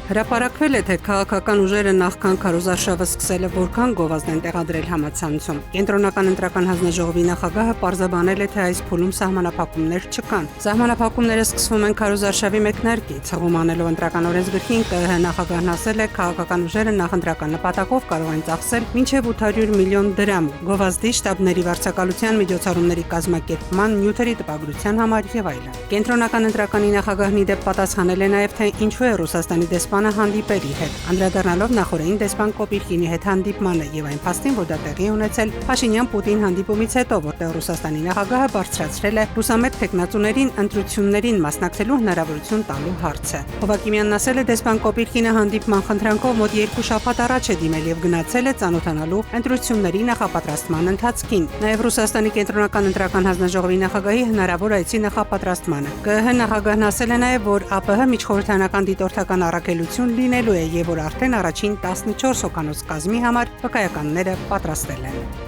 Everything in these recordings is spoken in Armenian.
Հրապարակվել է, թե քաղաքական ուժերը նախքան քարոզարշավը սկսել է որքան գովազդ են տեղադրել համացանցում։ Կենտրոնական ընտրական հանձնաժողովի նախագահը պարզաբանել է, թե այս փուլում սահմանափակումներ չկան։ Սահմանափակումները սկսվում են քարոզարշավի մեկնարկից։ Հղում անելով ընտրական օրենսգրքին, ԿԸՀ նախագահն ասել է, քաղաքական ուժերը նախընտրական նպատակով կարող են ծախսել մինչև 800 միլիոն դրամ գովազդի, շտաբների վարձակալության, միջոցառումների կազմակերպման, նյութերի տպագրության համար եւ այլն։ Կենտրոնական ընտրականի նախագահն ի դեպ պատասխանել է նաեւ, թե ինչու է Ռուսաստանի դեսպանը հանդիպել իր հետ, անդրադառնալով նախորդին դեսպան Կոպիրկինի հետ հանդիպմանը եւ այն փաստին, որ դա տեղի ունեցել Փաշինյան-Պուտին հանդիպումից հետո, որտեղ Ռուսաստանի նախագահը բարձրացրել է ռուսամետ տեխնացուներին ընտրություններին մասնակցելու հնարավորություն տալու հարցը։ Հովակիմյանն ասել է, դեսպան Կոպիրկինը հանդիպման խնդրանքով մոտ 2 շաբաթ առաջ է դիմել եւ գնացել է ծանոթանալու ընտրությունների նախապատրաստման ընթացքին։ Նաեւ Ռուսաստանի կենտրոնական ընտրական հանձնաժողովի նախագահի հնարավոր այցի նախապատրաստմանը։ ԿԸՀ նախագահն ասել է նաեւ, որ ԱՊՀ միջխորհրդանական դիտորդական առաքելություն լինելու է եւ որ արդեն առաջին 14 հոգանոց կազմի համար վկայականները պատրաստել են։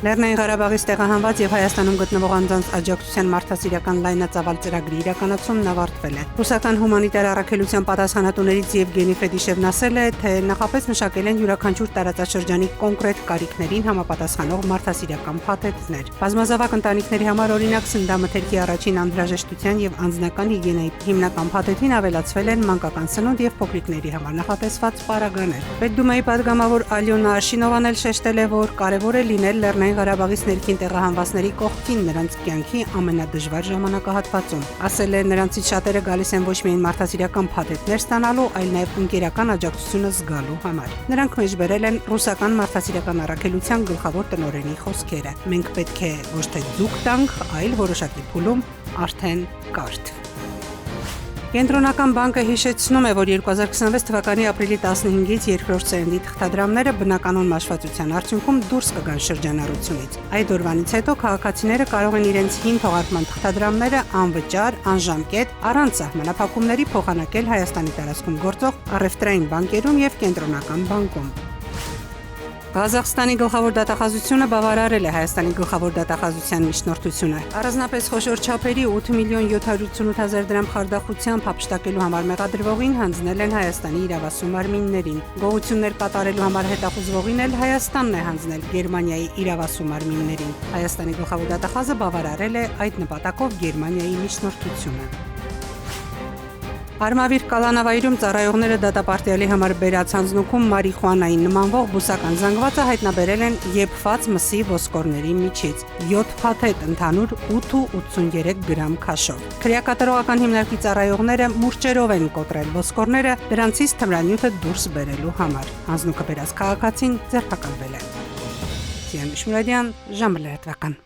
Լեռնային Ղարաբաղից տեղահանված եւ Հայաստանում գտնվող անձանց աջակցության մարդասիրական լայնածավալ ծրագրի իրականացումն ավարտվել է։ Ռուսական հումանիտար առաքելության պատասխանատուներից Եվգենի Ֆեդիշևն ասել է, թե նախապես մշակել են յուրաքանչյուր տարածաշրջանի կոնկրետ կարիքներին համապատասխանող մարդասիրական փաթեթներ։ Բազմազավակ ընտանիքների համար օրինակ սննդամթերքի առաջին անհրաժեշտության եւ անձնական հիգիենայի հիմնական փաթեթին ավելացվել են մանկական սնունդ եւ փոքրիկների համար նախատեսված պարագաներ։ Պետդումայի պատգամավոր Ալյոնա Աշինովան էլ շեշտել է, որ կարևոր է լինել Լեռնային Ղարաբաղից ներքին տեղահանվածների կողքին նրանց կյանքի ամենադժվար ժամանակահատվածում։ Ասել է, նրանցից շատերը գալիս են ոչ միայն մարդասիրական փաթեթներ ստանալու, այլ նաև ընկերական աջակցությունը զգալու համար։ Նրանք մեջբերել են ռուսական մարդասիրական առաքելության գլխավոր տնօրենի խոսքերը. «Մենք պետք է ոչ թե ձուկ տանք, այլ որոշակի փուլում արդեն կարթ»։ Կենտրոնական բանկը հիշեցնում է, որ 2026 թվականի ապրիլի 15-ից երկրորդ սերնդի թղթադրամները բնականոն մաշվածության արդյունքում դուրս կգան շրջանառությունից։ Այդ օրվանից հետո քաղաքացիները կարող են իրենց հին թողարկման թղթադրամները անվճար, անժամկետ, առանց սահմանափակումների փոխանակել Հայաստանի տարածքում գործող առևտրային բանկերում եւ կենտրոնական բանկում։ Ղազախստանի գլխավոր դատախազությունը բավարարել է Հայաստանի գլխավոր դատախազության միջնորդությունը։ Առանձնապես խոշոր չափերի 8,788,000 դրամ խարդախությամբ հափշտակելու համար մեղադրվողին հանձնել են Հայաստանի իրավասու մարմիններին։ Գողություններ կատարելու համար հետախուզվողին էլ Հայաստանն է հանձնել Գերմանիայի իրավասու մարմիններին։ Հայաստանի գլխավոր դատախազը բավարարել է այդ նպատակով Գերմանիայի միջնորդությունը։ Արմավիր կալանավայրում ծառայողները դատապարտյալի համար բերած հանձնուքում մարիխուանային նմանվող բուսական զանգվածը հայտնաբերել են եփված մսի ոսկորների միջից 7 փաթեթ ընդհանուր 8,83 գրամ քաշով։ Քրեակատարողական հիմնարկի ծառայողները մուրճերով են կոտրել ոսկորները դրանցից թմրանյութը դուրս բերելու համար։ Հանձնուկը բերած քաղաքացին ձերբակալվել է։ Սիան Միշմուրադյան, ժամը լրատվական։